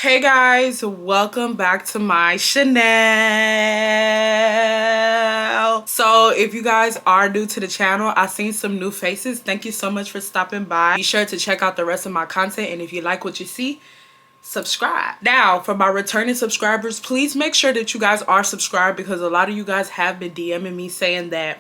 Hey guys, welcome back to my channel. So if you guys are new to the channel, I've seen some new faces. Thank you so much for stopping by. Be sure to check out the rest of my content, and if you like what you see, subscribe. Now for my returning subscribers, please make sure that you guys are subscribed, because a lot of you guys have been DMing me saying that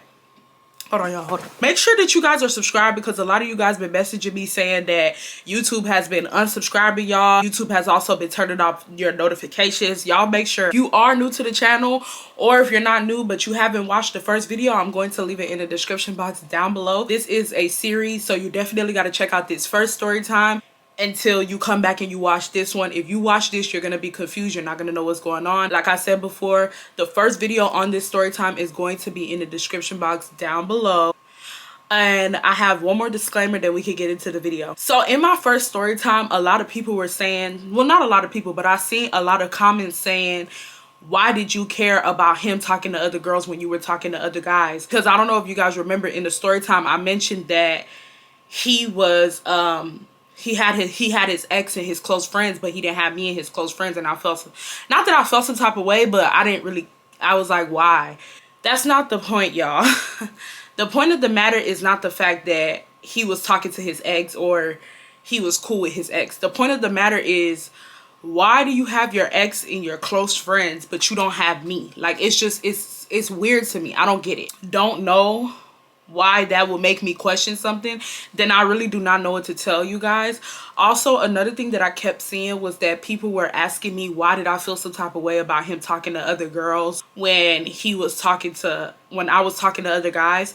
hold on, y'all. Hold on. Make sure that you guys are subscribed, because a lot of you guys been messaging me saying that YouTube has been unsubscribing y'all. YouTube has also been turning off your notifications. Y'all make sure if you are new to the channel, or if you're not new but you haven't watched the first video, I'm going to leave it in the description box down below. This is a series, so you definitely got to check out this first story time until you come back and you watch this one. If you watch this, you're gonna be confused. You're not gonna know what's going on. Like I said before, the first video on this story time is going to be in the description box down below. And I have one more disclaimer, then we can get into the video. So in my first story time, a lot of people were saying, well, not a lot of people, but I seen a lot of comments saying, why did you care about him talking to other girls when you were talking to other guys? Because I don't know if you guys remember, in the story time I mentioned that he was he had his ex and his close friends, but he didn't have me and his close friends. And I felt, not that I felt some type of way, but I was like, why? That's not the point, y'all. The point of the matter is not the fact that he was talking to his ex or he was cool with his ex. The point of the matter is, why do you have your ex and your close friends but you don't have me? Like, it's weird to me. I don't get it. Don't know why that will make me question something. Then I really do not know what to tell you guys. Also, another thing that I kept seeing was that people were asking me, why did I feel some type of way about him talking to other girls when I was talking to other guys.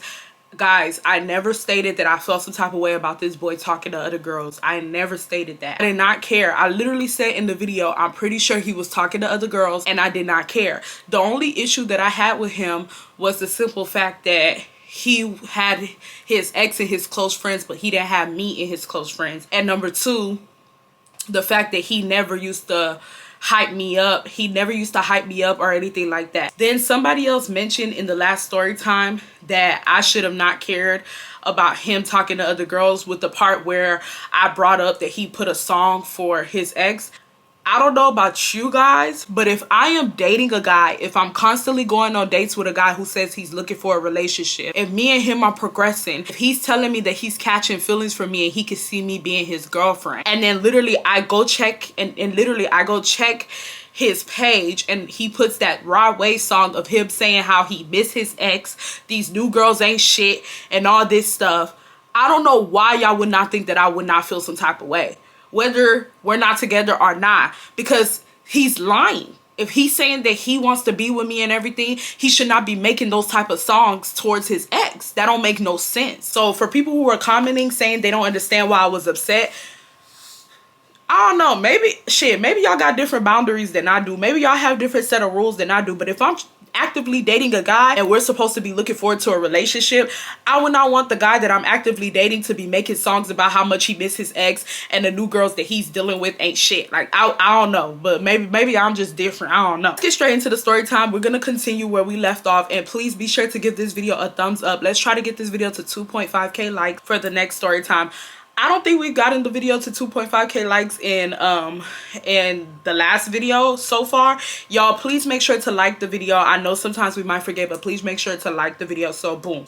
Guys, I never stated that I felt some type of way about this boy talking to other girls. I never stated that. I did not care. I literally said in the video, I'm pretty sure he was talking to other girls, and I did not care. The only issue that I had with him was the simple fact that he had his ex and his close friends, but he didn't have me and his close friends. And number two, the fact that he never used to hype me up. He never used to hype me up or anything like that. Then somebody else mentioned in the last story time that I should have not cared about him talking to other girls, with the part where I brought up that he put a song for his ex. I don't know about you guys, but if I am dating a guy, if I'm constantly going on dates with a guy who says he's looking for a relationship, if me and him are progressing, if he's telling me that he's catching feelings for me and he can see me being his girlfriend, and then literally I go check his page and he puts that Rod Wave song of him saying how he missed his ex, these new girls ain't shit, and all this stuff, I don't know why y'all would not think that I would not feel some type of way, whether we're not together or not, because he's lying. If he's saying that he wants to be with me and everything, he should not be making those type of songs towards his ex. That don't make no sense. So for people who are commenting saying they don't understand why I was upset, I don't know, maybe y'all got different boundaries than I do. Maybe y'all have different set of rules than I do. But if I'm actively dating a guy and we're supposed to be looking forward to a relationship, I would not want the guy that I'm actively dating to be making songs about how much he missed his ex and the new girls that he's dealing with ain't shit. Like, I don't know, but maybe I'm just different. I don't know. Let's get straight into the story time. We're gonna continue where we left off, and please be sure to give this video a thumbs up. Let's try to get this video to 2.5k likes for the next story time. I don't think we've gotten the video to 2.5k likes in the last video so far. Y'all, please make sure to like the video. I know sometimes we might forget, but please make sure to like the video. So boom.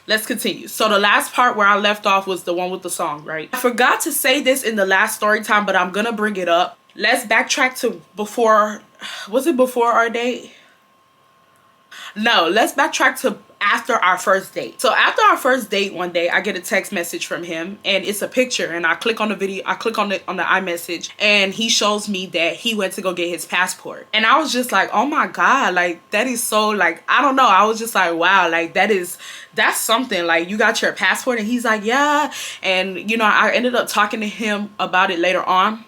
Let's continue. So the last part where I left off was the one with the song, right? I forgot to say this in the last story time, but I'm gonna bring it up. Let's backtrack to before, was it before our date? No, let's backtrack to after our first date. So after our first date, one day I get a text message from him, and it's a picture, and I click on the video, I click on the iMessage, and he shows me that he went to go get his passport. And I was just like, oh my god, like that is so, like, I don't know, I was just like, wow, like that's something. Like, you got your passport? And he's like, yeah. And you know, I ended up talking to him about it later on.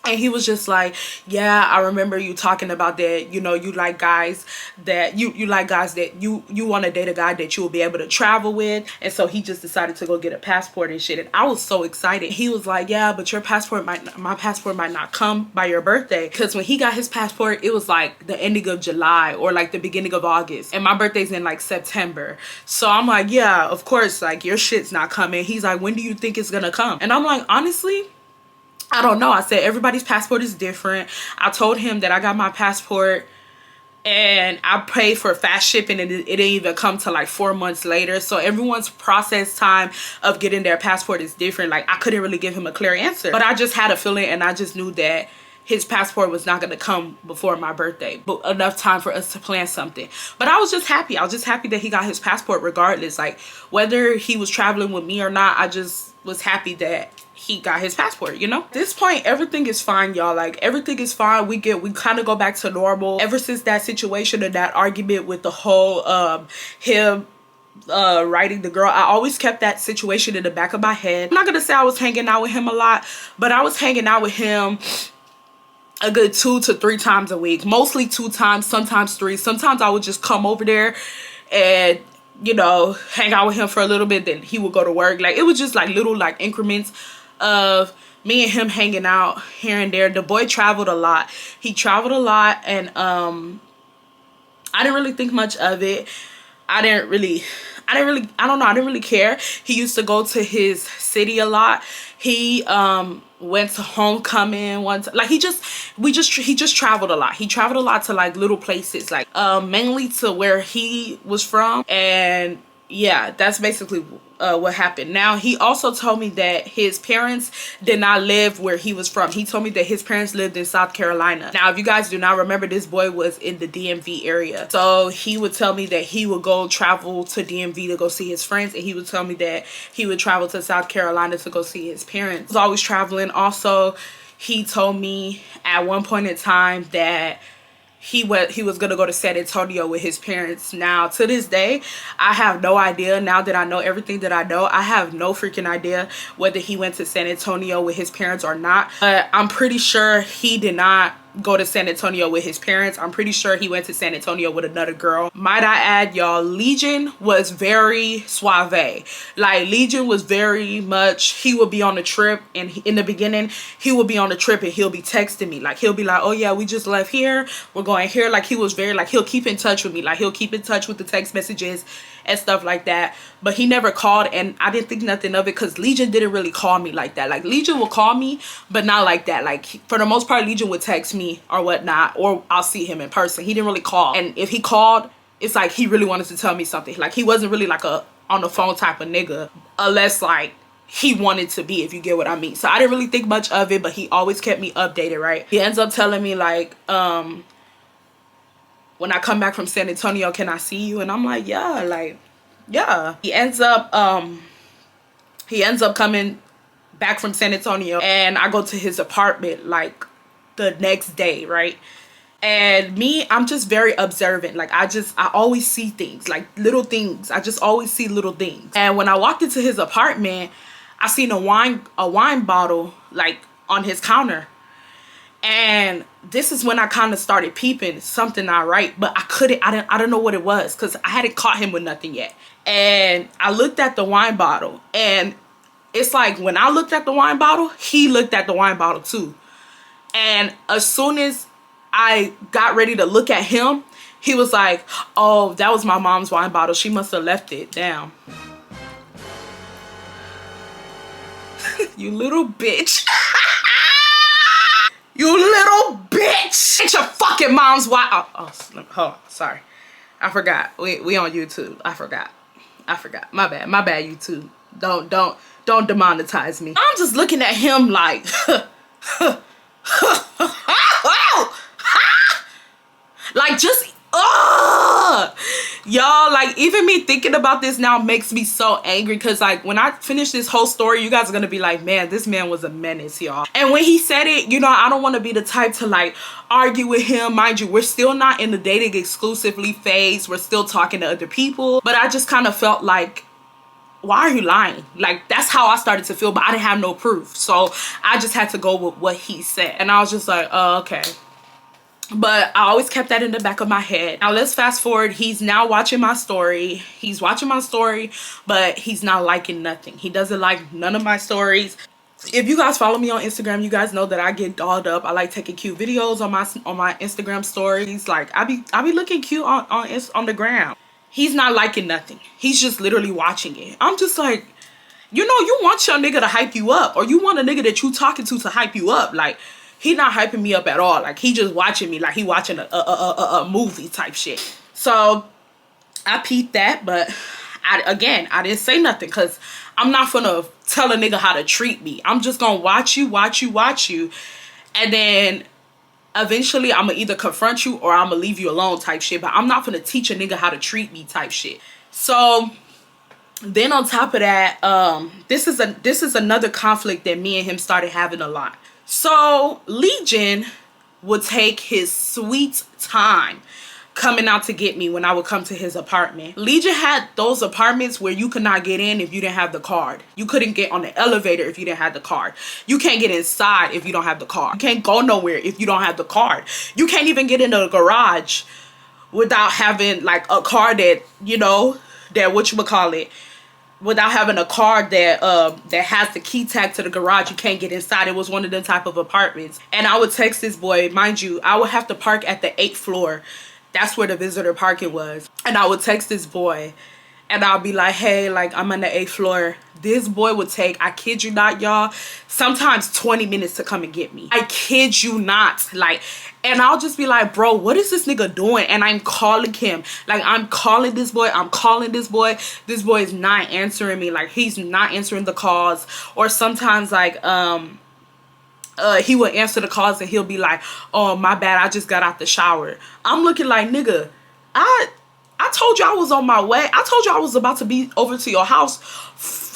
And he was just like, yeah, I remember you talking about that, you know, you like guys that you like guys that you want to date a guy that you will be able to travel with. And so he just decided to go get a passport and shit. And I was so excited. He was like, yeah, but my passport might not come by your birthday. Because when he got his passport, it was like the ending of July or like the beginning of August. And my birthday's in like September. So I'm like, yeah, of course, like your shit's not coming. He's like, when do you think it's gonna come? And I'm like, honestly, I don't know. I said everybody's passport is different. I told him that I got my passport and I paid for fast shipping, and it didn't even come to like 4 months later. So everyone's process time of getting their passport is different. Like, I couldn't really give him a clear answer, but I just had a feeling, and I just knew that his passport was not going to come before my birthday, but enough time for us to plan something. But I was just happy. I was just happy that he got his passport regardless. Like, whether he was traveling with me or not, I just was happy that he got his passport, you know? At this point, everything is fine, y'all. Like, everything is fine. We kind of go back to normal. Ever since that situation and that argument with the whole him writing the girl, I always kept that situation in the back of my head. I'm not gonna say I was hanging out with him a lot, but I was hanging out with him a good 2 to 3 times a week. Mostly 2 times, sometimes 3. Sometimes I would just come over there and, you know, hang out with him for a little bit, then he would go to work. Like, it was just like little like increments of me and him hanging out here and there. The boy traveled a lot. He traveled a lot, and I didn't really think much of it. I didn't really care. He used to go to his city a lot. He went to homecoming once. Like, he just traveled a lot. He traveled a lot to like little places, like mainly to where he was from. And yeah, that's basically what happened. Now, he also told me that his parents did not live where he was from. He told me that his parents lived in South Carolina. Now, if you guys do not remember, this boy was in the DMV area. So he would tell me that he would go travel to DMV to go see his friends, and he would tell me that he would travel to South Carolina to go see his parents. He was always traveling. Also, he told me at one point in time that he was gonna go to San Antonio with his parents. Now, to this day, I have no idea. Now that I know everything that I know, I have no freaking idea whether he went to San Antonio with his parents or not. But I'm pretty sure he did not go to San Antonio with his parents. I'm pretty sure he went to San Antonio with another girl. Might I add, y'all, Legion was very suave. Like, Legion was very much, he would be on the trip, and in the beginning, he would be on the trip and he'll be texting me. Like, he'll be like, oh yeah, we just left here, we're going here. Like, he was very, like, he'll keep in touch with me. Like, he'll keep in touch with the text messages and stuff like that. But he never called, and I didn't think nothing of it because Legion didn't really call me like that. Like, Legion will call me, but not like that. Like, for the most part, Legion would text me or whatnot, or I'll see him in person. He didn't really call. And if he called, it's like he really wanted to tell me something. Like, he wasn't really like a on the phone type of nigga, unless like he wanted to be, if you get what I mean. So I didn't really think much of it, but he always kept me updated, right? He ends up telling me like, when I come back from San Antonio, can I see you? And I'm like, yeah, like, yeah. He ends up coming back from San Antonio, and I go to his apartment like the next day, right? And me, I'm just very observant. Like, I always see things, like little things. I just always see little things. And when I walked into his apartment, I seen a wine bottle like on his counter. And this is when I kind of started peeping something not right, but I don't know what it was because I hadn't caught him with nothing yet. And I looked at the wine bottle, and it's like when I looked at the wine bottle, he looked at the wine bottle too. And as soon as I got ready to look at him, he was like, oh, that was my mom's wine bottle. She must have left it. Damn. You little bitch. You little bitch. It's your fucking mom's wine. Oh, sorry. I forgot. We on YouTube. I forgot. My bad, YouTube. Don't demonetize me. I'm just looking at him like, like, just, y'all, like, even me thinking about this now makes me so angry, because like when I finish this whole story, you guys are gonna be like, man, this man was a menace, y'all. And when he said it, you know, I don't want to be the type to like argue with him. Mind you, we're still not in the dating exclusively phase. We're still talking to other people, but I just kind of felt like, why are you lying? Like, that's how I started to feel, but I didn't have no proof, so I just had to go with what he said. And I was just like, oh, okay. But I always kept that in the back of my head. Now let's fast forward. He's now watching my story. He's watching my story, but he's not liking nothing. He doesn't like none of my stories. If you guys follow me on Instagram, you guys know that I get dolled up. I like taking cute videos on my Instagram stories. Like, I be looking cute on the gram. He's not liking nothing. He's just literally watching it. I'm just like, you know, you want your nigga to hype you up, or you want a nigga that you talking to hype you up. Like, he not hyping me up at all. Like, he just watching me like he watching a movie type shit. So I peeped that, but I didn't say nothing, because I'm not gonna tell a nigga how to treat me. I'm just gonna watch you, and then eventually I'm gonna either confront you or I'm gonna leave you alone type shit. But I'm not gonna teach a nigga how to treat me type shit. So then on top of that, this is another conflict that me and him started having a lot. So Legion would take his sweet time coming out to get me when I would come to his apartment. Legion had those apartments where you could not get in if you didn't have the card. You couldn't get on the elevator if you didn't have the card. You can't get inside if you don't have the card. You can't go nowhere if you don't have the card. You can't even get into the garage without having like a card that, you know, that whatchamacallit, without having a card that that has the key tag to the garage. You can't get inside. It was one of them type of apartments. And I would text this boy, mind you, I would have to park at the 8th floor. That's where the visitor parking was. And I would text this boy and I'll be like, hey, like, I'm on the 8th floor. This boy would take, I kid you not, y'all, sometimes 20 minutes to come and get me. I kid you not. Like, and I'll just be like, bro, what is this nigga doing? And I'm calling him. Like, I'm calling this boy. I'm calling this boy. This boy is not answering me. Like, he's not answering the calls. Or sometimes, like, he will answer the calls and he'll be like, oh, my bad, I just got out the shower. I'm looking like, nigga, I told you I was on my way. I told you I was about to be over to your house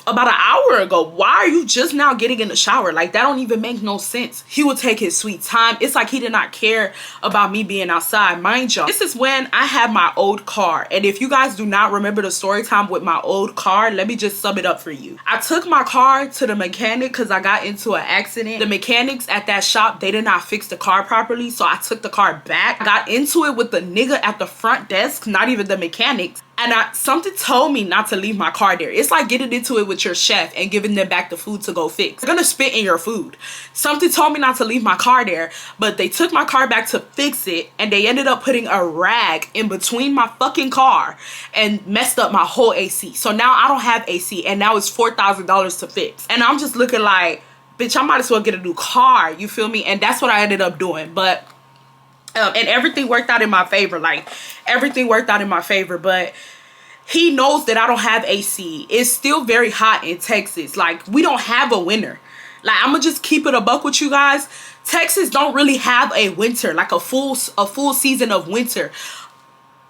about an hour ago. Why are you just now getting in the shower? Like, that don't even make no sense. He would take his sweet time. It's like he did not care about me being outside. Mind y'all, this is when I had my old car. And if you guys do not remember the story time with my old car, let me just sum it up for you. I took my car to the mechanic because I got into an accident. The mechanics at that shop, they did not fix the car properly, so I took the car back. I got into it with the nigga at the front desk, not even the mechanics. And something told me not to leave my car there. It's like getting into it with your chef and giving them back the food to go fix. They're gonna spit in your food. Something told me not to leave my car there, but they took my car back to fix it, and they ended up putting a rag in between my fucking car and messed up my whole AC. So now I don't have AC, and now it's $4,000 to fix. And I'm just looking like, bitch, I might as well get a new car, you feel me? And that's what I ended up doing. But and everything worked out in my favor. Like, everything worked out in my favor. But he knows that I don't have AC. It's still very hot in Texas. Like, we don't have a winter. Like, I'm gonna just keep it a buck with you guys. Texas don't really have a winter, like a full season of winter.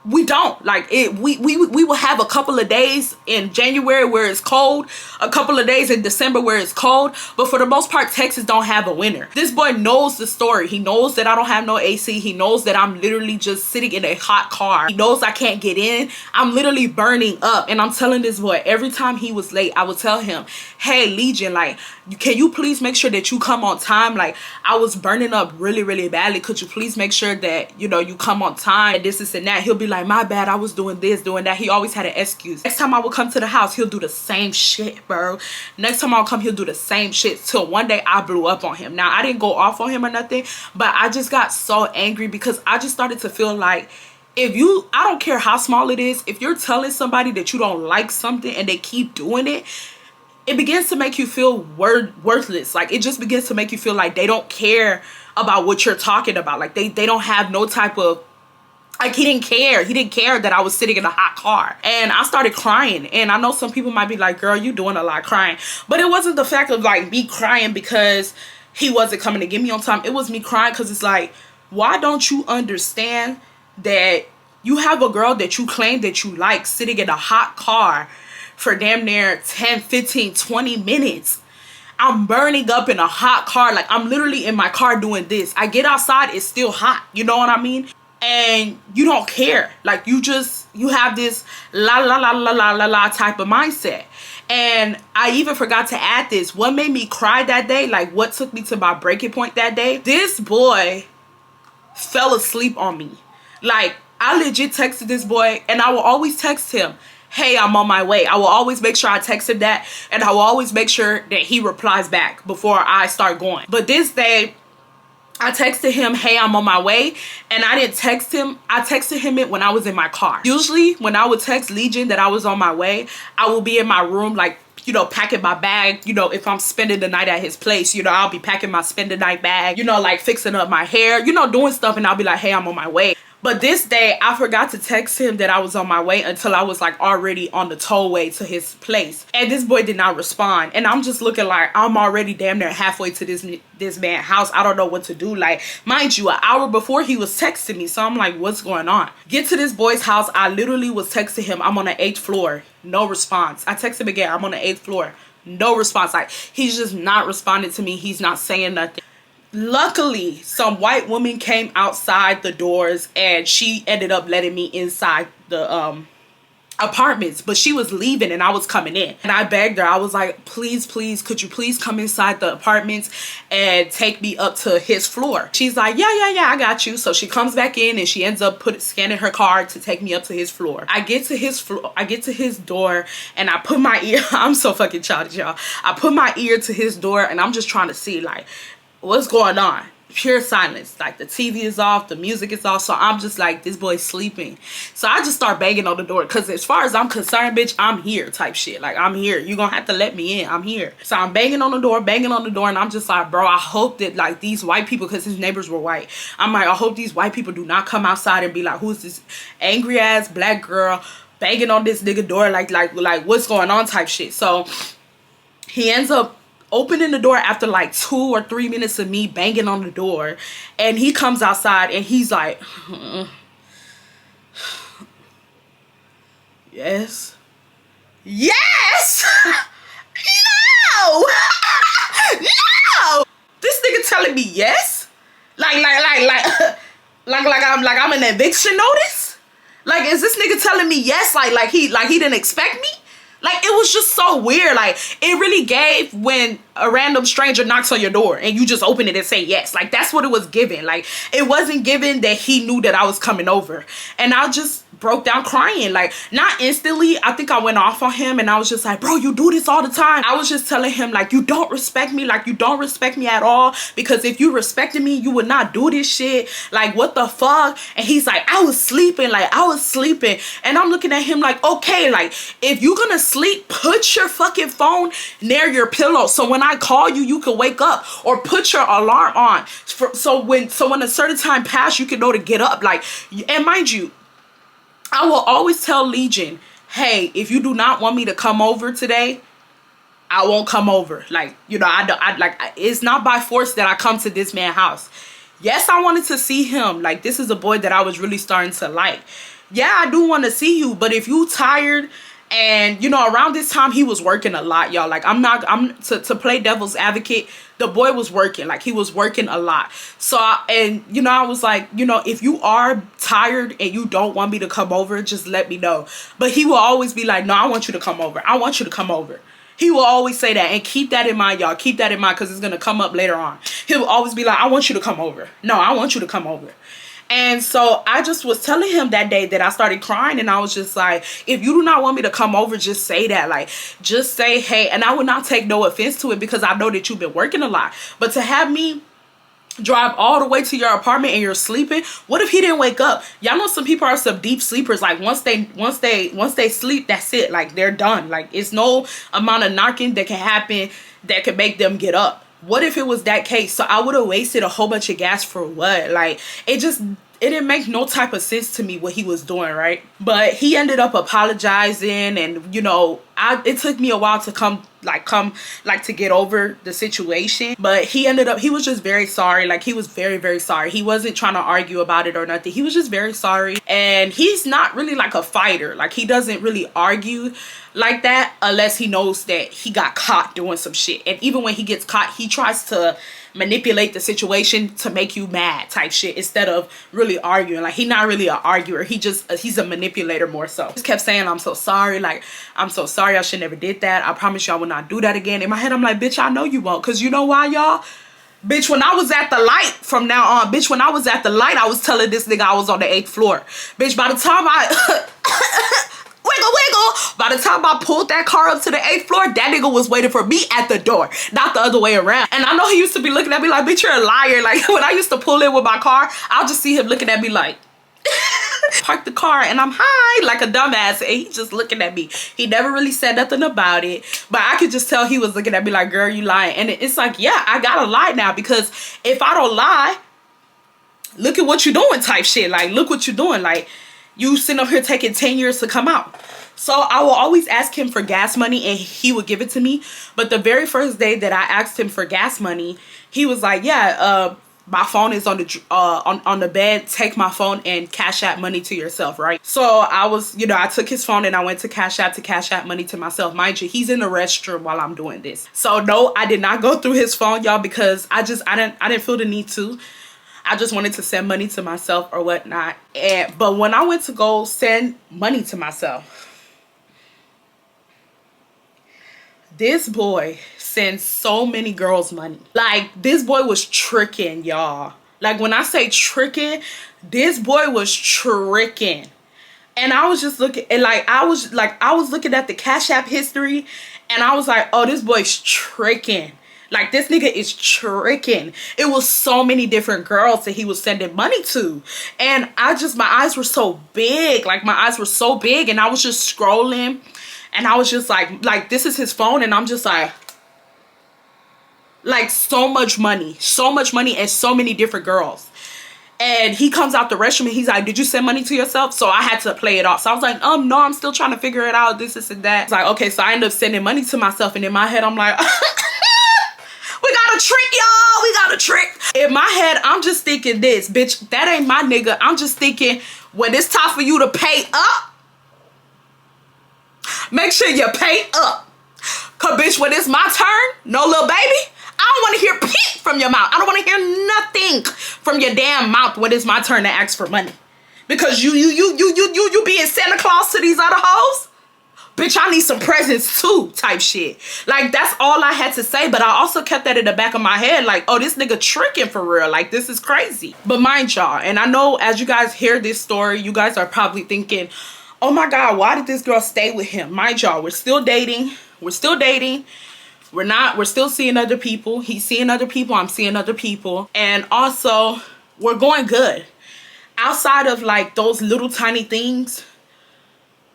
We don't. Like, we will have a couple of days in January where it's cold, a couple of days in December where it's cold, but for the most part, Texas don't have a winter. This boy knows the story. He knows that I don't have no AC. He knows that I'm literally just sitting in a hot car. He knows I can't get in. I'm literally burning up. And I'm telling this boy, every time he was late, I would tell him, hey, Legion, like, can you please make sure that you come on time? Like, I was burning up really, really badly. Could you please make sure that, you know, you come on time, and this and that. He'll be like, my bad, I was doing this, doing that. He always had an excuse. Next time I would come to the house, he'll do the same shit, bro. Next time I'll come, he'll do the same shit, till one day I blew up on him. Now, I didn't go off on him or nothing, but I just got so angry because I just started to feel like, I don't care how small it is, if you're telling somebody that you don't like something and they keep doing it, it begins to make you feel worthless. Like, it just begins to make you feel like they don't care about what you're talking about. Like, they don't have no type of, like, he didn't care. He didn't care that I was sitting in a hot car. And I started crying. And I know some people might be like, girl, you doing a lot crying. But it wasn't the fact of, like, me crying because he wasn't coming to get me on time. It was me crying because it's like, why don't you understand that you have a girl that you claim that you like sitting in a hot car for damn near 10, 15, 20 minutes. I'm burning up in a hot car. Like, I'm literally in my car doing this. I get outside, it's still hot. You know what I mean? And you don't care. Like, you have this la la la la la la la type of mindset. And I even forgot to add this. What made me cry that day, like what took me to my breaking point that day, this boy fell asleep on me. Like, I legit texted this boy, and I will always text him, hey, I'm on my way. I will always make sure I text him that, and I will always make sure that he replies back before I start going. But this day, I texted him, hey, I'm on my way, and I didn't text him. I texted him it when I was in my car. Usually, when I would text Legion that I was on my way, I will be in my room, like, you know, packing my bag. You know, if I'm spending the night at his place, you know, I'll be packing my spend the night bag, you know, like fixing up my hair, you know, doing stuff, and I'll be like, hey, I'm on my way. But this day, I forgot to text him that I was on my way until I was like already on the tollway to his place. And this boy did not respond. And I'm just looking like I'm already damn near halfway to this man's house. I don't know what to do. Like, mind you, an hour before he was texting me. So I'm like, what's going on? Get to this boy's house. I literally was texting him, I'm on the 8th floor. No response. I text him again, I'm on the 8th floor. No response. Like, he's just not responding to me. He's not saying nothing. Luckily, some white woman came outside the doors and she ended up letting me inside the apartments, but she was leaving and I was coming in. And I begged her, I was like, please, could you please come inside the apartments and take me up to his floor? She's like, yeah, I got you. So she comes back in and she ends up scanning her card to take me up to his floor. I get to his floor, I get to his door, and I put my ear, I'm so fucking childish, y'all. I put my ear to his door and I'm just trying to see, like, what's going on? Pure silence. Like, the TV is off, the music is off. So I'm just like, this boy's sleeping. So I just start banging on the door, because as far as I'm concerned, bitch, I'm here type shit. Like, I'm here. You're gonna have to let me in. I'm here. So I'm banging on the door, and I'm just like, bro, I hope that, like, these white people, because his neighbors were white, I'm like, I hope these white people do not come outside and be like, who's this angry ass black girl banging on this nigga door, like what's going on type shit. So he ends up opening the door after like 2 or 3 minutes of me banging on the door, and he comes outside and he's like, yes, no. No, this nigga telling me yes, like I'm an eviction notice. Like, is this nigga telling me yes, like he didn't expect me? Like, it was just so weird. Like, it really gave when a random stranger knocks on your door and you just open it and say yes. Like, that's what it was giving. Like, it wasn't given that he knew that I was coming over. And I just broke down crying. Like, not instantly. I think I went off on him and I was just like, bro, you do this all the time. I was just telling him, like, you don't respect me. Like, you don't respect me at all. Because if you respected me, you would not do this shit. Like, what the fuck? And he's like, I was sleeping. Like, I was sleeping. And I'm looking at him like, okay, like, if you're gonna sleep, put your fucking phone near your pillow, so when I call you, you can wake up, or put your alarm on, so when a certain time pass, you can know to get up. Like, and mind you, I will always tell Legion, hey, if you do not want me to come over today, I won't come over. Like, you know, it's not by force that I come to this man's house. Yes, I wanted to see him. Like, this is a boy that I was really starting to like. Yeah, I do want to see you, but if you tired, and you know, around this time he was working a lot, y'all. Like, to play devil's advocate, the boy was working. Like, he was working a lot. So you know, I was like, you know, if you are tired and you don't want me to come over, just let me know. But he will always be like, no, I want you to come over. I want you to come over. He will always say that, and keep that in mind, y'all. Keep that in mind, because it's gonna come up later on. He will always be like, I want you to come over. No, I want you to come over. And so I just was telling him that day that I started crying, and I was just like, if you do not want me to come over, just say that. Like, just say, hey. And I would not take no offense to it, because I know that you've been working a lot. But to have me drive all the way to your apartment and you're sleeping, what if he didn't wake up? Y'all know some people are some deep sleepers. Like, once they sleep, that's it. Like, they're done. Like, it's no amount of knocking that can happen that can make them get up. What if it was that case? So I would have wasted a whole bunch of gas for what? Like, it didn't make no type of sense to me what he was doing, right? But he ended up apologizing, and you know, it took me a while to come to get over the situation. But he was just very sorry. Like, he was very, very sorry. He wasn't trying to argue about it or nothing. He was just very sorry. And he's not really like a fighter. Like, he doesn't really argue like that unless he knows that he got caught doing some shit. And even when he gets caught, he tries to manipulate the situation to make you mad type shit instead of really arguing. Like, he's not really an arguer. He's a manipulator more so. Just kept saying, I'm so sorry. Like, I'm so sorry. I should never did that. I promise you I will not do that again. In my head, I'm like, bitch, I know you won't. Because you know why, y'all? Bitch, when I was at the light from now on, bitch, when I was at the light, I was telling this nigga I was on the 8th floor. Bitch, by the time wiggle. By the time I pulled that car up to the 8th floor, that nigga was waiting for me at the door, not the other way around. And I know he used to be looking at me like, bitch, you're a liar. Like, when I used to pull in with my car, I'll just see him looking at me like, parked the car and I'm high like a dumbass, and he just looking at me. He never really said nothing about it, but I could just tell he was looking at me like, girl, you lying. And it's like, yeah, I gotta lie now, because if I don't lie, look at what you're doing type shit. Like, look what you're doing. Like, you sitting up here taking 10 years to come out. So I will always ask him for gas money and he would give it to me. But the very first day that I asked him for gas money, he was like, yeah, my phone is on the bed. Take my phone and cash out money to yourself, right? So I was, you know, I took his phone and I went to cash out money to myself. Mind you, he's in the restroom while I'm doing this. So no, I did not go through his phone, y'all, because I didn't feel the need to. I just wanted to send money to myself or whatnot. But when I went to go send money to myself, this boy sends so many girls money. Like, this boy was tricking, y'all. Like, when I say tricking, this boy was tricking. And I was just looking, and I was looking at the Cash App history, and I was like, oh, this boy's tricking. Like, this nigga is tricking. It was so many different girls that he was sending money to. And my eyes were so big. Like, my eyes were so big, and I was just scrolling. And I was just like, this is his phone. And I'm just like, so much money, and so many different girls. And he comes out the restroom and he's like, did you send money to yourself? So I had to play it off. So I was like, no, I'm still trying to figure it out. This and that. It's like, okay, so I ended up sending money to myself. And in my head, I'm like, we got a trick, y'all. We got a trick. In my head, I'm just thinking this, bitch, that ain't my nigga. I'm just thinking, when it's time for you to pay up, make sure you pay up. Cause bitch, when it's my turn, no, little baby, I don't want to hear peep from your mouth. I don't want to hear nothing from your damn mouth when it's my turn to ask for money. Because you being Santa Claus to these other hoes. Bitch, I need some presents too, type shit. Like, that's all I had to say. But I also kept that in the back of my head, like, oh, this nigga tricking for real. Like, this is crazy. But mind y'all, and I know as you guys hear this story, you guys are probably thinking, oh my God, why did this girl stay with him? Mind y'all, we're still dating. We're still dating. We're still seeing other people. He's seeing other people. I'm seeing other people. And also, we're going good. Outside of like those little tiny things,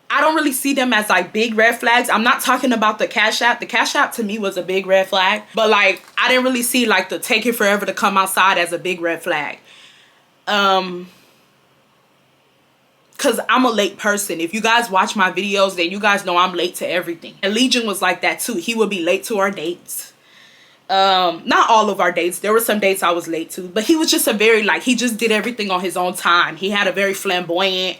I don't really see them as like big red flags. I'm not talking about the Cash App. The Cash App to me was a big red flag. But like, I didn't really see like the take it forever to come outside as a big red flag. Because I'm a late person. If you guys watch my videos, then you guys know I'm late to everything. And Legion was like that too. He would be late to our dates. Not all of our dates. There were some dates I was late to. But he was just a very, like, he just did everything on his own time. He had a very flamboyant,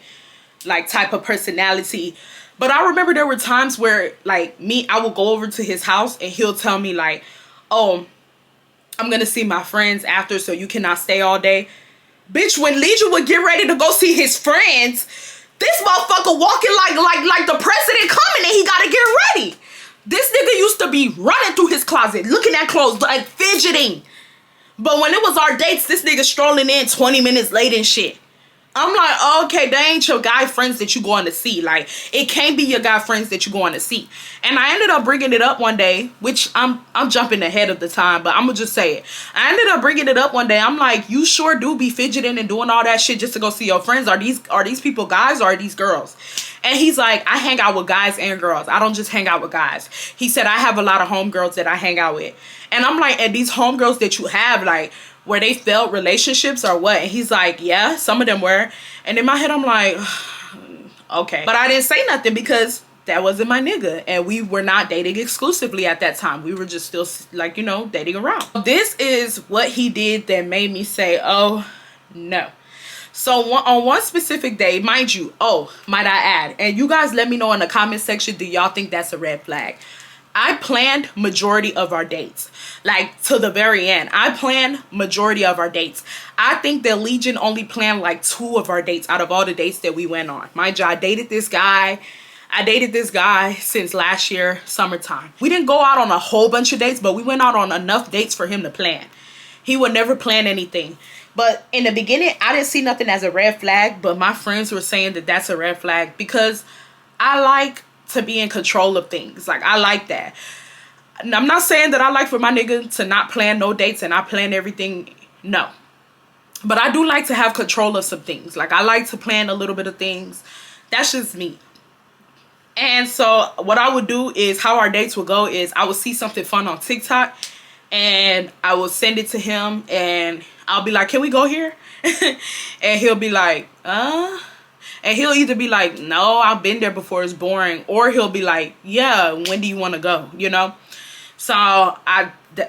like, type of personality. But I remember there were times where, like, I would go over to his house and he'll tell me, like, oh, I'm going to see my friends after, so you cannot stay all day. Bitch, when Legion would get ready to go see his friends, this motherfucker walking like the president coming and he gotta get ready. This nigga used to be running through his closet, looking at clothes, like fidgeting. But when it was our dates, this nigga strolling in 20 minutes late and shit. I'm like, okay, they ain't your guy friends that you going to see. Like, it can't be your guy friends that you going to see. And I ended up bringing it up one day, which I'm jumping ahead of the time, but I'm gonna just say it. I ended up bringing it up one day. I'm like, you sure do be fidgeting and doing all that shit just to go see your friends. Are these people guys or are these girls? And he's like, I hang out with guys and girls. I don't just hang out with guys. He said, I have a lot of homegirls that I hang out with. And I'm like, and these homegirls that you have, like, where they failed relationships or what? And he's like, yeah, some of them were. And in my head, I'm like, okay. But I didn't say nothing because that wasn't my nigga. And we were not dating exclusively at that time. We were just still, like, you know, dating around. This is what he did that made me say, oh, no. So on one specific day, mind you, oh, might I add, and you guys let me know in the comment section, do y'all think that's a red flag? I planned majority of our dates, like to the very end. I planned majority of our dates. I think that Legion only planned like 2 of our dates out of all the dates that we went on. Mind you, I dated this guy since last year, summertime. We didn't go out on a whole bunch of dates, but we went out on enough dates for him to plan. He would never plan anything. But in the beginning, I didn't see nothing as a red flag, but my friends were saying that that's a red flag because I like to be in control of things. Like, I like that. I'm not saying that I like for my nigga to not plan no dates and I plan everything. No. But I do like to have control of some things. Like, I like to plan a little bit of things. That's just me. And so what I would do is, how our dates would go is, I would see something fun on TikTok and I will send it to him, and I'll be like, can we go here? And he'll be like, and he'll either be like, no, I've been there before, it's boring, or he'll be like, yeah, when do you want to go, you know? So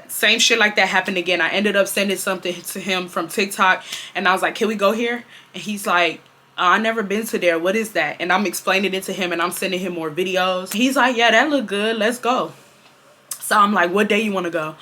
same shit like that happened again. I ended up sending something to him from TikTok, and I was like, can we go here? And he's like, I never been to there, what is that? And I'm explaining it to him, and I'm sending him more videos. He's like, yeah, that look good, let's go. So I'm like, what day you want to go?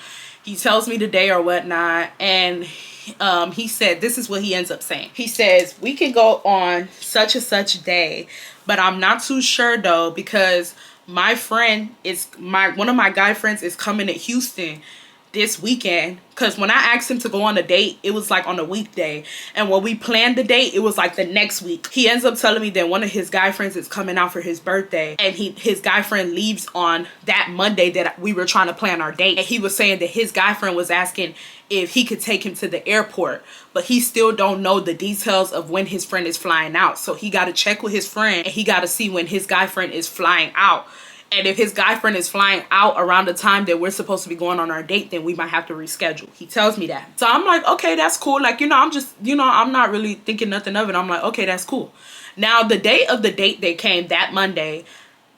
He tells me the day or whatnot, and he said, this is what he ends up saying. He says, we can go on such and such day, but I'm not too sure though, because my friend is, one of my guy friends is coming to Houston this weekend. Because when I asked him to go on a date, it was like on a weekday, and when we planned the date, it was like the next week. He ends up telling me that one of his guy friends is coming out for his birthday, and his guy friend leaves on that Monday that we were trying to plan our date. And he was saying that his guy friend was asking if he could take him to the airport, but he still don't know the details of when his friend is flying out. So he got to check with his friend, and he got to see when his guy friend is flying out. And if his guy friend is flying out around the time that we're supposed to be going on our date, then we might have to reschedule. He tells me that. So I'm like, okay, that's cool. Like, you know, I'm just, you know, I'm not really thinking nothing of it. I'm like, okay, that's cool. Now, the day of the date that came, that Monday,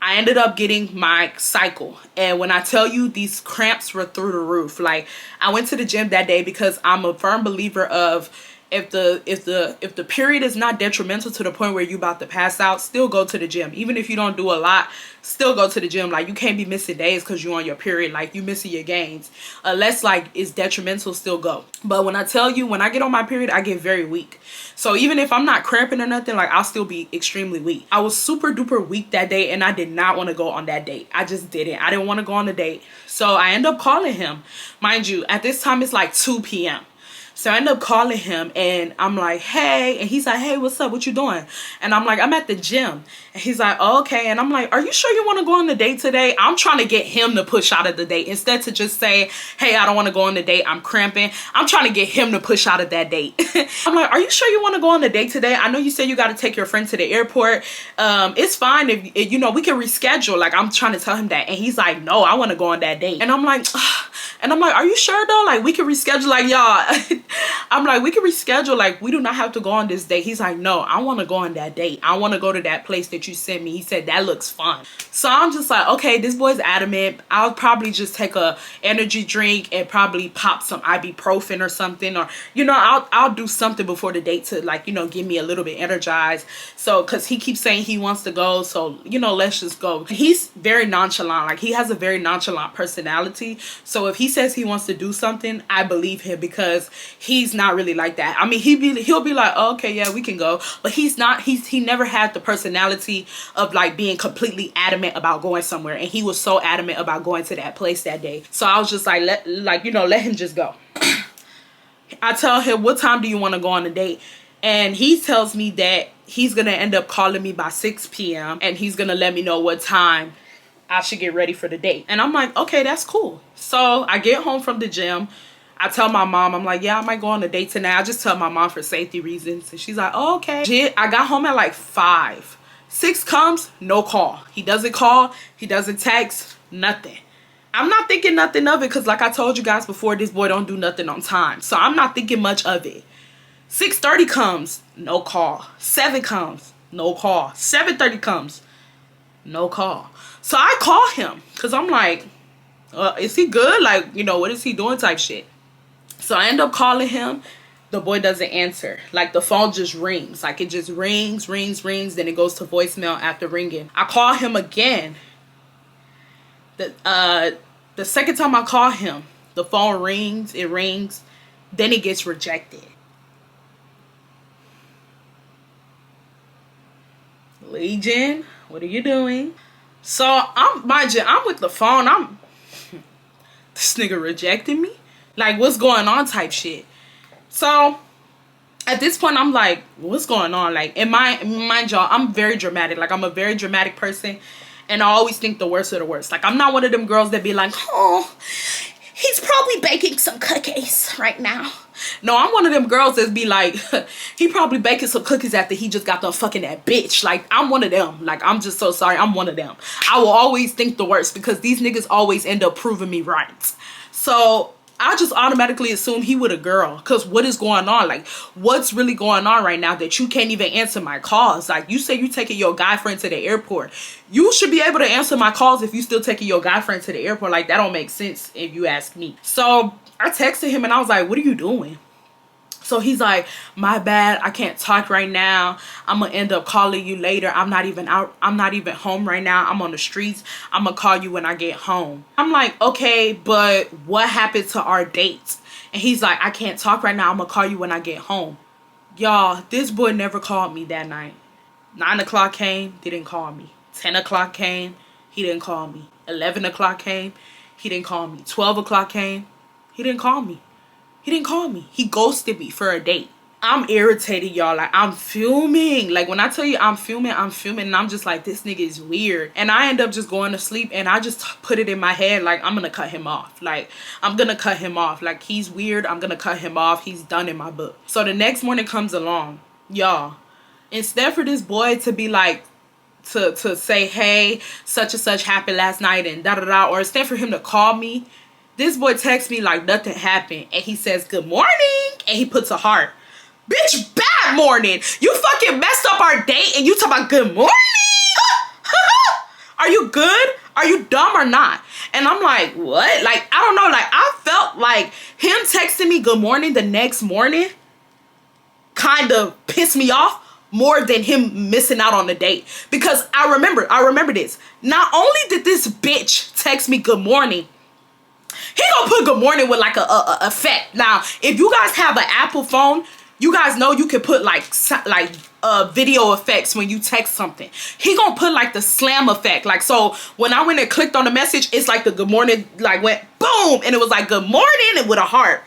I ended up getting my cycle. And when I tell you, these cramps were through the roof. Like, I went to the gym that day because I'm a firm believer of, if the period is not detrimental to the point where you about to pass out, still go to the gym. Even if you don't do a lot, still go to the gym. Like, you can't be missing days because you're on your period. Like, you missing your gains. Unless like it's detrimental, still go. But when I tell you, when I get on my period, I get very weak. So even if I'm not cramping or nothing, like, I'll still be extremely weak. I was super duper weak that day, and I did not want to go on that date. I just didn't. I didn't want to go on the date. So I end up calling him. Mind you, at this time it's like 2 p.m. So I end up calling him, and I'm like, hey, and he's like, hey, what's up? What you doing? And I'm like, I'm at the gym. And he's like, oh, okay. And I'm like, are you sure you want to go on the date today? I'm trying to get him to push out of the date instead to just say, hey, I don't want to go on the date, I'm cramping. I'm trying to get him to push out of that date. I'm like, are you sure you want to go on the date today? I know you said you got to take your friend to the airport. It's fine if you know, we can reschedule. Like, I'm trying to tell him that, and he's like, no, I want to go on that date. And I'm like, ugh. And I'm like, are you sure though? Like, we can reschedule. Like, y'all, I'm like, we can reschedule. Like, we do not have to go on this date. He's like, no, I want to go on that date. I want to go to that place that you sent me. He said, that looks fun. So I'm just like, okay, this boy's adamant. I'll probably just take a energy drink and probably pop some ibuprofen or something. Or, you know, I'll do something before the date to, like, you know, get me a little bit energized. So, because he keeps saying he wants to go. So, you know, let's just go. He's very nonchalant. Like, he has a very nonchalant personality. So if he says he wants to do something, I believe him, because he's not really like that. I mean, he'll be like, oh, okay, yeah, we can go, but he's not. He never had the personality of like being completely adamant about going somewhere, and he was so adamant about going to that place that day. So I was just like, let him just go. I tell him, what time do you want to go on a date? And he tells me that he's gonna end up calling me by 6 p.m. and he's gonna let me know what time I should get ready for the date. And I'm like, okay, that's cool. So I get home from the gym. I tell my mom, I'm like, yeah, I might go on a date tonight. I just tell my mom for safety reasons. And she's like, oh, okay. I got home at like 5. 6 comes, no call. He doesn't call. He doesn't text, nothing. I'm not thinking nothing of it because, like I told you guys before, this boy don't do nothing on time. So I'm not thinking much of it. 6:30 comes, no call. 7 comes, no call. 7:30 comes, no call. So I call him because I'm like, is he good? Like, you know, what is he doing type shit. So I end up calling him. The boy doesn't answer. Like, the phone just rings. Like, it just rings, then it goes to voicemail after ringing. I call him again. The second time I call him, the phone rings, then it gets rejected. Legion, what are you doing? So I'm with the phone. This nigga rejected me? Like, what's going on type shit. So at this point, I'm like, what's going on? Like, mind y'all, I'm very dramatic. Like, I'm a very dramatic person, and I always think the worst of the worst. Like, I'm not one of them girls that be like, oh, He's probably baking some cookies right now. No, I'm one of them girls that's be like, he probably baking some cookies after he just got done fucking that bitch. Like, I'm one of them. Like, I'm just so sorry. I'm one of them. I will always think the worst because these niggas always end up proving me right. So I just automatically assume he with a girl. Because what is going on? Like, what's really going on right now that you can't even answer my calls? Like, you say you taking your guy friend to the airport. You should be able to answer my calls if you still taking your guy friend to the airport. Like, that don't make sense if you ask me. So I texted him and I was like, what are you doing? So he's like, my bad, I can't talk right now. I'm gonna end up calling you later. I'm not even out. I'm not even home right now. I'm on the streets. I'm gonna call you when I get home. I'm like, okay, but what happened to our date? And he's like, I can't talk right now. I'm gonna call you when I get home. Y'all, this boy never called me that night. 9 o'clock came, didn't call me. 10 o'clock came, he didn't call me. 11 o'clock came, he didn't call me. 12 o'clock came, he didn't call me. He didn't call me. He ghosted me for a date. I'm irritated, y'all. Like, I'm fuming. Like, when I tell you I'm fuming, and I'm just like, this nigga is weird. And I end up just going to sleep, and I just put it in my head, like, I'm gonna cut him off. Like, I'm gonna cut him off. Like, he's weird. I'm gonna cut him off. He's done in my book. So the next morning comes along, y'all. Instead for this boy to be like, to say, hey, such and such happened last night, and da-da-da, or instead for him to call me, this boy texts me like nothing happened, and he says, good morning, and he puts a heart. Bitch, bad morning. You fucking messed up our date, and you talk about good morning? Are you good? Are you dumb or not? And I'm like, what? Like, I don't know. Like, I felt like him texting me good morning the next morning kind of pissed me off more than him missing out on the date. Because I remember this. Not only did this bitch text me good morning, he gonna put good morning with like a effect. Now, if you guys have an Apple phone, you guys know you can put like video effects when you text something. He gonna put like the slam effect. Like, so when I went and clicked on the message, it's like the good morning like went boom, and it was like good morning and with a heart.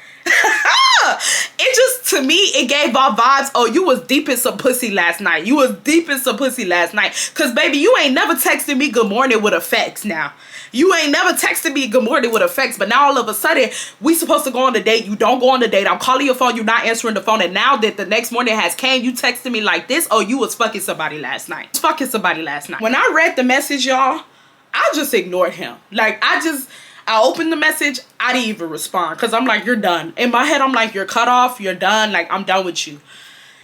It just, to me, it gave off vibes. Oh, you was deep in some pussy last night. You was deep in some pussy last night. Cause baby, you ain't never texted me good morning with effects now. You ain't never texted me good morning with effects, but now all of a sudden, we supposed to go on the date. You don't go on the date. I'm calling your phone. You're not answering the phone. And now that the next morning has came, you texted me like this. Oh, you was fucking somebody last night. Fucking somebody last night. When I read the message, y'all, I just ignored him. Like, I opened the message. I didn't even respond because I'm like, you're done. In my head, I'm like, you're cut off. You're done. Like, I'm done with you.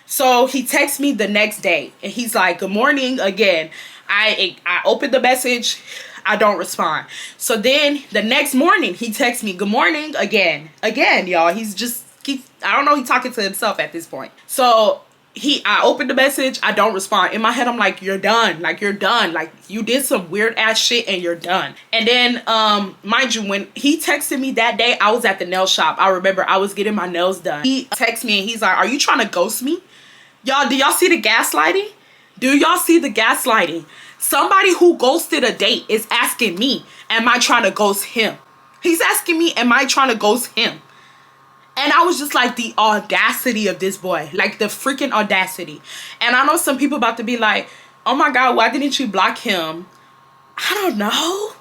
So he texts me the next day and he's like, good morning again. I opened the message. I don't respond. So then the next morning he texts me, good morning again. Again, y'all. He's just, I don't know, he's talking to himself at this point. So I opened the message. I don't respond. In my head, I'm like, you're done. Like, you're done. Like, you did some weird ass shit and you're done. And then, mind you, when he texted me that day, I was at the nail shop. I remember I was getting my nails done. He texted me and he's like, are you trying to ghost me? Y'all, do y'all see the gaslighting? Do y'all see the gaslighting? Somebody who ghosted a date is asking me, am I trying to ghost him? He's asking me, am I trying to ghost him? And I was just like, the audacity of this boy. Like, the freaking audacity. And I know some people about to be like, oh my God, why didn't you block him? I don't know.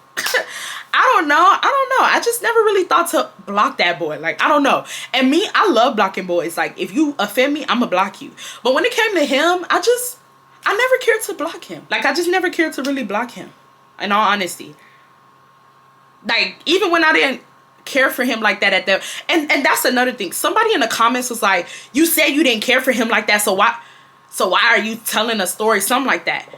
I don't know. I just never really thought to block that boy. Like, I don't know. And me, I love blocking boys. Like, if you offend me, I'm gonna block you. But when it came to him, I never cared to block him. Like, I just never cared to really block him. In all honesty. Like, even when I didn't care for him like that and that's another thing. Somebody in the comments was like, you said you didn't care for him like that, so why are you telling a story? Something like that.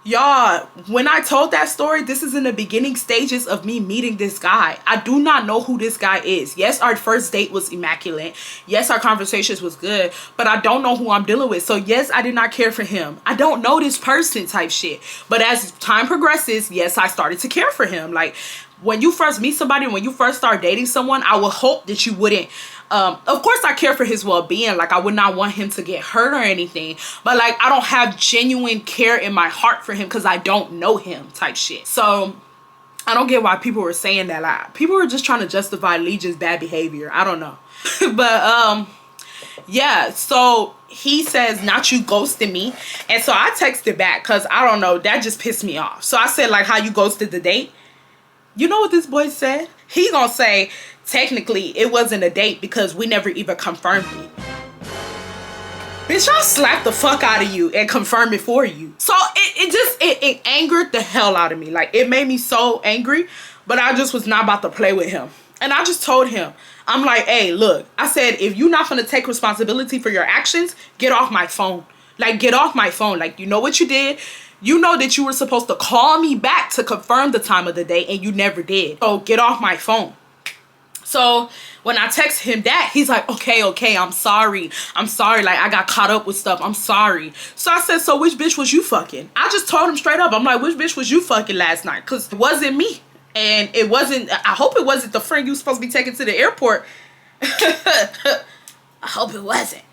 Y'all, when I told that story, this is in the beginning stages of me meeting this guy. I do not know who this guy is. Yes, our first date was immaculate. Yes, our conversations was good, but I don't know who I'm dealing with. So yes, I did not care for him. I don't know this person type shit. But as time progresses, yes, I started to care for him. Like, when you first meet somebody, when you first start dating someone, I would hope that you wouldn't, of course I care for his well-being. Like, I would not want him to get hurt or anything, but like, I don't have genuine care in my heart for him because I don't know him type shit. So I don't get why people were saying that. Like, people were just trying to justify Legion's bad behavior. I don't know. But yeah, so he says, not you ghosting me. And so I texted back because I don't know, that just pissed me off. So I said, like, how you ghosted the date? You know what this boy said? He gonna say, technically, it wasn't a date because we never even confirmed it. Bitch, I'll slap the fuck out of you and confirm it for you. So it angered the hell out of me. Like, it made me so angry, but I just was not about to play with him. And I just told him, I'm like, hey, look, I said, if you're not gonna take responsibility for your actions, get off my phone. Like, get off my phone. Like, you know what you did? You know that you were supposed to call me back to confirm the time of the day, and you never did. So get off my phone. So when I text him that, he's like, okay, I'm sorry. Like, I got caught up with stuff. I'm sorry. So I said, so which bitch was you fucking? I just told him straight up. I'm like, which bitch was you fucking last night? Because it wasn't me. And it wasn't, I hope it wasn't the friend you were supposed to be taking to the airport. I hope it wasn't.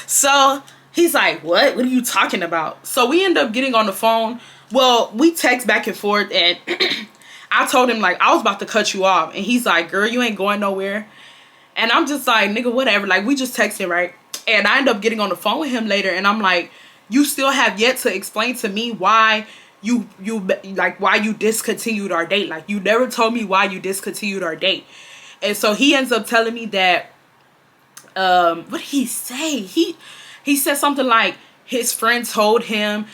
So he's like, what? What are you talking about? So we end up getting on the phone. Well, we text back and forth, and I told him, like, I was about to cut you off. And he's like, girl, you ain't going nowhere. And I'm just like, nigga, whatever. Like, we just texted, right? And I end up getting on the phone with him later. And I'm like, you still have yet to explain to me why why you discontinued our date. Like, you never told me why you discontinued our date. And so he ends up telling me that, what did he say? He said something like his friend told him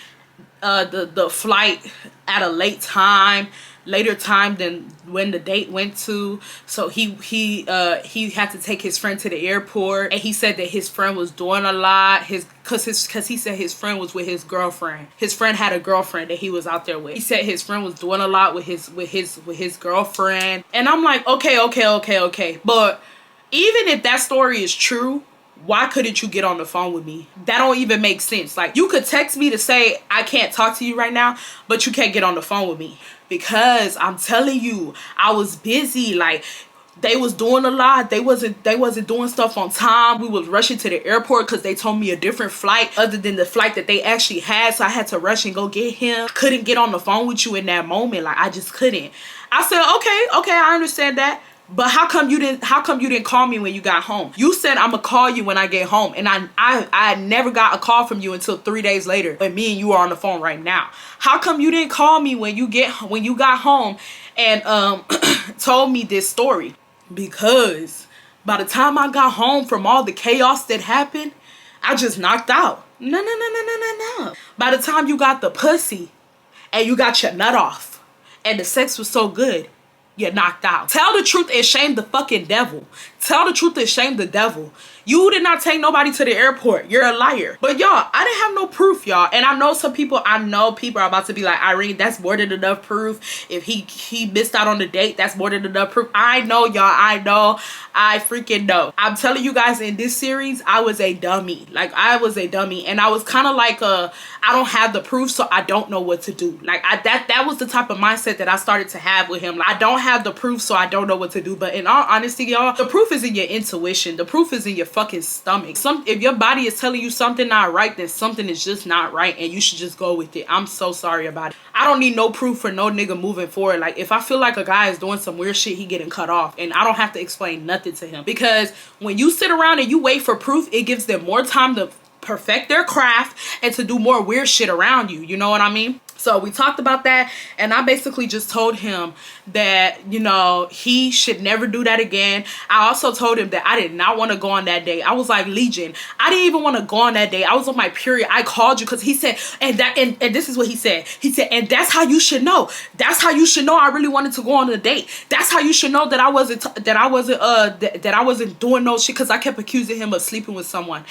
the flight at a later time than when the date went to. So he had to take his friend to the airport, and he said that his friend was doing a lot. Cause he said his friend was with his girlfriend. His friend had a girlfriend that he was out there with. He said his friend was doing a lot with his girlfriend. And I'm like, okay. But even if that story is true, why couldn't you get on the phone with me? That don't even make sense. Like, you could text me to say, I can't talk to you right now, but you can't get on the phone with me. Because I'm telling you, I was busy. Like, they was doing a lot. They wasn't doing stuff on time. We was rushing to the airport because they told me a different flight other than the flight that they actually had. So I had to rush and go get him. Couldn't get on the phone with you in that moment. Like, I just couldn't. I said, okay, I understand that. But how come you didn't call me when you got home? You said I'm gonna call you when I get home, and I never got a call from you until 3 days later when me and you are on the phone right now. How come you didn't call me when you got home and told me this story? Because by the time I got home from all the chaos that happened, I just knocked out. No. By the time you got the pussy and you got your nut off and the sex was so good, you're knocked out. Tell the truth and shame the fucking devil. Tell the truth and shame the devil. You did not take nobody to the airport. You're a liar. But y'all, I didn't have no proof, y'all. And I know people are about to be like, Irene, that's more than enough proof. If he missed out on the date, that's more than enough proof. I know, y'all. I freaking know. I'm telling you guys, in this series, I was a dummy. Like, I was a dummy. And I was kind of like, I don't have the proof, so I don't know what to do. Like, that was the type of mindset that I started to have with him. Like, I don't have the proof, so I don't know what to do. But in all honesty, y'all, the proof is in your intuition. The proof is in your fucking stomach. If your body is telling you something not right, then something is just not right, and you should just go with it. I'm so sorry about it. I don't need no proof for no nigga moving forward. Like, if I feel like a guy is doing some weird shit, he getting cut off, and I don't have to explain nothing to him. Because when you sit around and you wait for proof, it gives them more time to perfect their craft and to do more weird shit around you. You know what I mean? So we talked about that, and I basically just told him that, you know, he should never do that again. I also told him that I did not want to go on that date. I was like, Legion, I didn't even want to go on that date. I was on my period. I called you because he said, and this is what he said. He said, and that's how you should know. That's how you should know I really wanted to go on a date. That's how you should know that I wasn't doing no shit, because I kept accusing him of sleeping with someone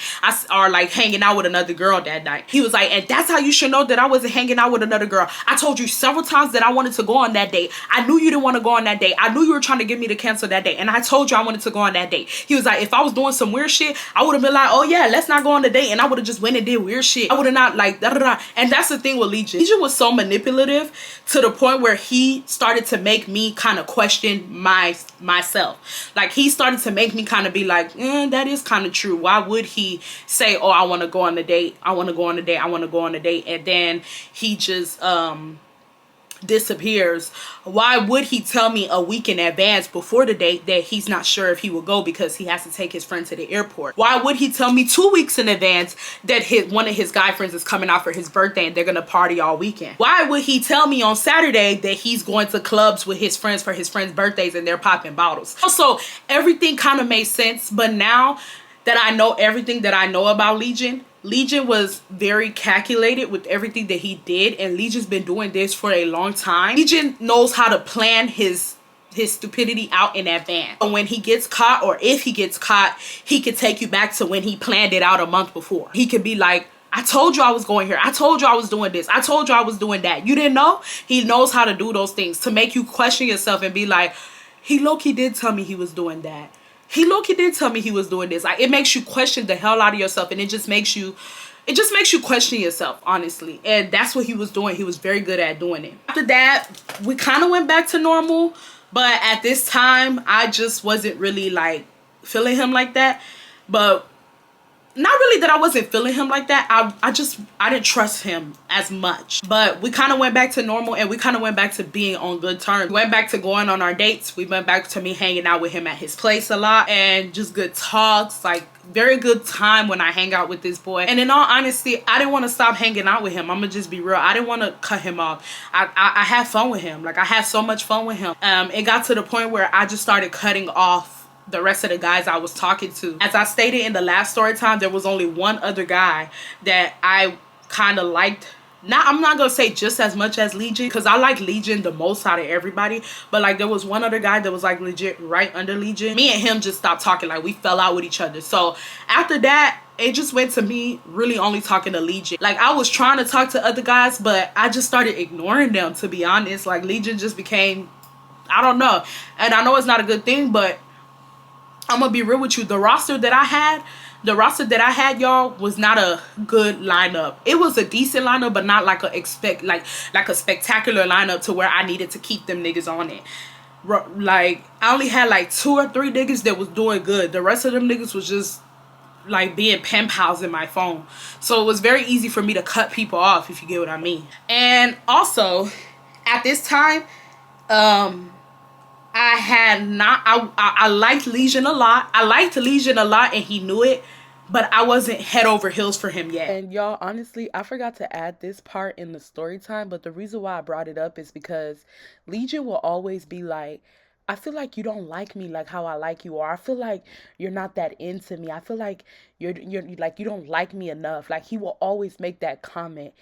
or like hanging out with another girl that night. He was like, and that's how you should know that I wasn't hanging out with another girl. I told you several times that I wanted to go on that date. I knew you didn't want to go on that date. I knew you were trying to get me to cancel that date, and I told you I wanted to go on that date. He was like, if I was doing some weird shit, I would have been like, oh yeah, let's not go on the date, and I would have just went and did weird shit. I would have not like da da da. And that's the thing with Legion. Legion was so manipulative to the point where he started to make me kind of question myself. Like, he started to make me kind of be like, that is kind of true. Why would he say, oh, I want to go on the date, I want to go on the date, I want to go on the date, and then he just disappears, why would he tell me a week in advance before the date that he's not sure if he will go because he has to take his friend to the airport? Why would he tell me 2 weeks in advance that one of his guy friends is coming out for his birthday and they're gonna party all weekend? Why would he tell me on Saturday that he's going to clubs with his friends for his friends' birthdays and they're popping bottles? Also, everything kind of made sense, but now that I know everything that I know about Legion was very calculated with everything that he did, and Legion's been doing this for a long time. Legion knows how to plan his stupidity out in advance. So when he gets caught, or if he gets caught, he could take you back to when he planned it out a month before. He could be like, I told you I was going here. I told you I was doing this. I told you I was doing that. You didn't know? He knows how to do those things to make you question yourself and be like, he low-key did tell me he was doing that. He low-key did tell me he was doing this. Like, it makes you question the hell out of yourself, and it just makes you question yourself, honestly. And that's what he was doing. He was very good at doing it. After that, we kind of went back to normal, but at this time, I just wasn't really like feeling him like that. But not really that I wasn't feeling him like that. I didn't trust him as much. But we kind of went back to normal, and we kind of went back to being on good terms. We went back to going on our dates. We went back to me hanging out with him at his place a lot, and just good talks, like very good time when I hang out with this boy. And in all honesty, I didn't want to stop hanging out with him. I'm gonna just be real. I didn't want to cut him off. I had fun with him. Like, I had so much fun with him. It got to the point where I just started cutting off the rest of the guys I was talking to. As I stated in the last story time, there was only one other guy that I kind of liked. I'm not gonna say just as much as Legion, because I like Legion the most out of everybody, but like there was one other guy that was like legit right under Legion. Me and him just stopped talking. Like, we fell out with each other. So after that, it just went to me really only talking to Legion. Like, I was trying to talk to other guys, but I just started ignoring them, to be honest. Like, Legion just became, I don't know, and I know it's not a good thing, but I'm gonna be real with you. The roster that I had, y'all, was not a good lineup. It was a decent lineup, but not like a spectacular lineup to where I needed to keep them niggas on it. Like, I only had like 2 or 3 niggas that was doing good. The rest of them niggas was just like being pen pals in my phone. So it was very easy for me to cut people off, if you get what I mean. And also, at this time, I liked Legion a lot. I liked Legion a lot, and he knew it, but I wasn't head over heels for him yet. And y'all, honestly, I forgot to add this part in the story time, but the reason why I brought it up is because Legion will always be like, I feel like you don't like me like how I like you, or I feel like you're not that into me. I feel like you're like, you don't like me enough. Like, he will always make that comment.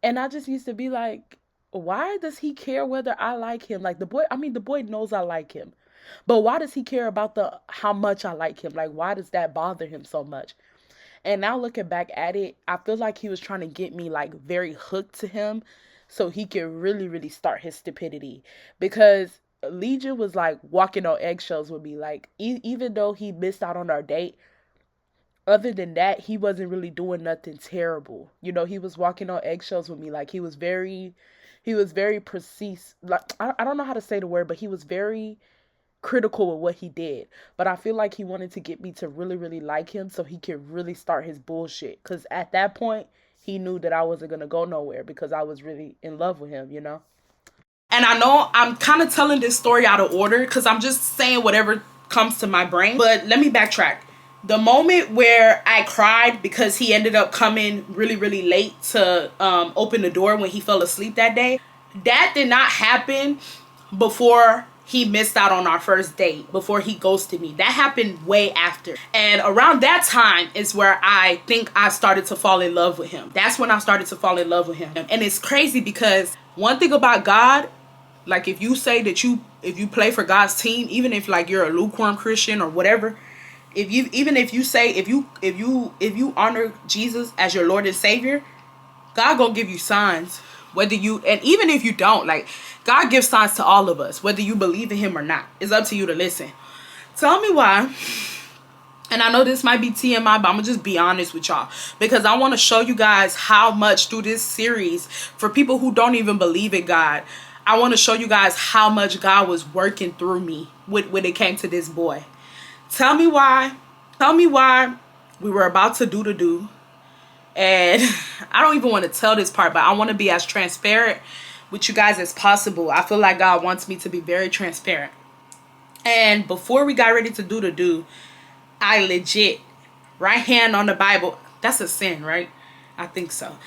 And I just used to be like, why does he care whether I like him? Like, the boy knows I like him. But why does he care about how much I like him? Like, why does that bother him so much? And now looking back at it, I feel like he was trying to get me like very hooked to him so he could really, really start his stupidity. Because Legion was like walking on eggshells with me. Like, even though he missed out on our date, other than that, he wasn't really doing nothing terrible. You know, he was walking on eggshells with me. Like, he was very precise. Like, I don't know how to say the word, but he was very critical of what he did. But I feel like he wanted to get me to really, really like him so he could really start his bullshit. Because at that point, he knew that I wasn't going to go nowhere because I was really in love with him, you know? And I know I'm kind of telling this story out of order because I'm just saying whatever comes to my brain. But let me backtrack. The moment where I cried because he ended up coming really, really late to open the door when he fell asleep that day, that did not happen before he missed out on our first date, before he ghosted me. That happened way after. And around that time is where I think I started to fall in love with him. That's when I started to fall in love with him. And it's crazy because one thing about God, like, if you say that if you play for God's team, even if like you're a lukewarm Christian or whatever, if you honor Jesus as your Lord and Savior, God gonna give you signs. And even if you don't, like, God gives signs to all of us, whether you believe in him or not. It's up to you to listen. Tell me why. And I know this might be TMI, but I'm gonna just be honest with y'all, because I want to show you guys how much through this series, for people who don't even believe in God, I want to show you guys how much God was working through me when it came to this boy. Tell me why we were about to do. And I don't even want to tell this part, but I want to be as transparent with you guys as possible. I feel like God wants me to be very transparent. And before we got ready to do the do, I legit, right hand on the Bible. That's a sin, right? I think so.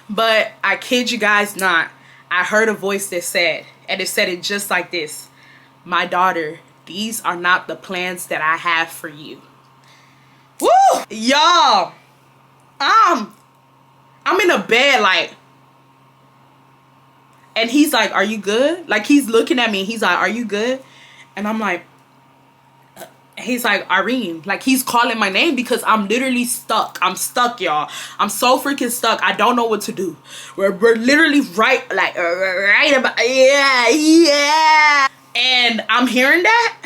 But I kid you guys not. I heard a voice that said, and it said it just like this: my daughter, these are not the plans that I have for you. Woo! Y'all, I'm in a bed like, and he's like, are you good? Like, he's looking at me. He's like, are you good? And I'm like, he's like, Irene. Like, he's calling my name because I'm literally stuck. I'm stuck, y'all. I'm so freaking stuck. I don't know what to do. We're literally right about, yeah. And I'm hearing that.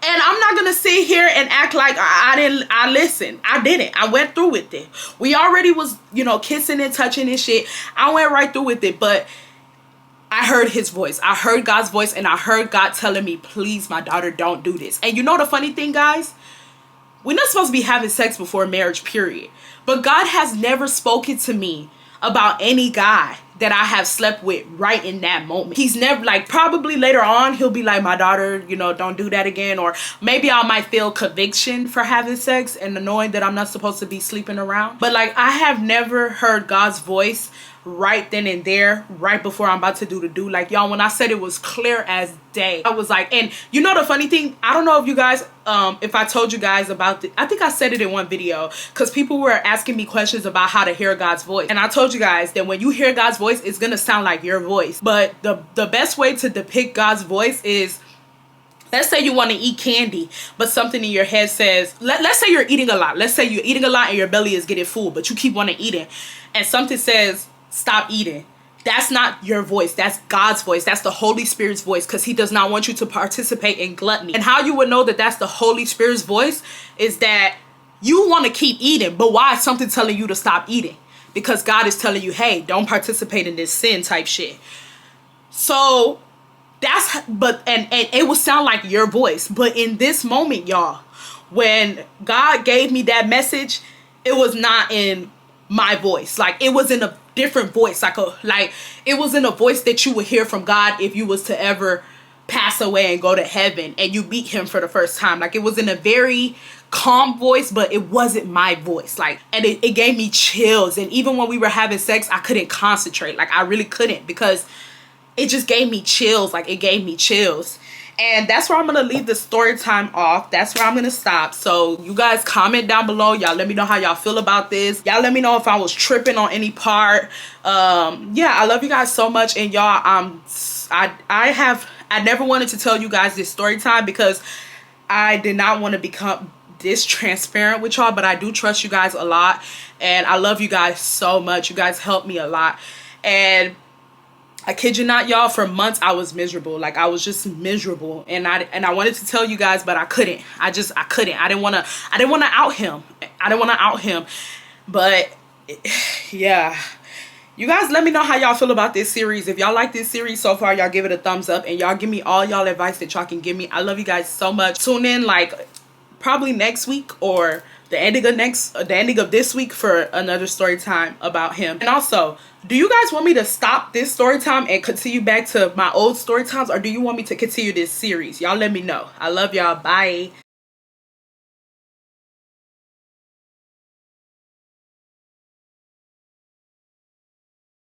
And I'm not going to sit here and act like I listened. I didn't. I went through with it. We already was, you know, kissing and touching and shit. I went right through with it. But I heard his voice. I heard God's voice, and I heard God telling me, please, my daughter, don't do this. And you know the funny thing, guys? We're not supposed to be having sex before marriage, period. But God has never spoken to me about any guy that I have slept with right in that moment. He's never, like, probably later on, he'll be like, my daughter, you know, don't do that again. Or maybe I might feel conviction for having sex and knowing that I'm not supposed to be sleeping around. But, like, I have never heard God's voice right then and there, right before I'm about to do the do. Like, y'all, when I said it was clear as day, I was like, and you know the funny thing, I don't know if you guys, if I told you guys about I think I said it in one video, because people were asking me questions about how to hear God's voice. And I told you guys that when you hear God's voice, it's gonna sound like your voice. But the best way to depict God's voice is, let's say you want to eat candy, but something in your head says, let's say you're eating a lot. Let's say you're eating a lot and your belly is getting full, but you keep wanting to eat it. And something says, stop eating. That's not your voice. That's God's voice. That's the Holy Spirit's voice, because he does not want you to participate in gluttony. And how you would know that that's the Holy Spirit's voice is that you want to keep eating, but why is something telling you to stop eating? Because God is telling you, hey, don't participate in this sin type shit. So that's, and it will sound like your voice. But in this moment, y'all, when God gave me that message, it was not in my voice. Like, it was in a different voice. Like it was in a voice that you would hear from God if you was to ever pass away and go to heaven and you meet him for the first time. Like, it was in a very calm voice, but it wasn't my voice. Like, and it gave me chills. And even when we were having sex, I couldn't concentrate. Like, I really couldn't, because it just gave me chills. Like, it gave me chills. And that's where I'm going to leave the story time off. That's where I'm going to stop. So you guys comment down below. Y'all let me know how y'all feel about this. Y'all let me know if I was tripping on any part. Yeah, I love you guys so much. And y'all, I never wanted to tell you guys this story time, because I did not want to become this transparent with y'all. But I do trust you guys a lot. And I love you guys so much. You guys help me a lot. And I kid you not, y'all, for months I was miserable. Like, I was just miserable, and I wanted to tell you guys, but I couldn't. I couldn't. I didn't want to out him. I didn't want to out him. But yeah, you guys let me know how y'all feel about this series. If y'all like this series so far, y'all give it a thumbs up, and y'all give me all y'all advice that y'all can give me. I love you guys so much. Tune in, like, probably next week or the ending of this week for another story time about him. And also, do you guys want me to stop this story time and continue back to my old story times, or do you want me to continue this series? Y'all let me know. I love y'all. Bye.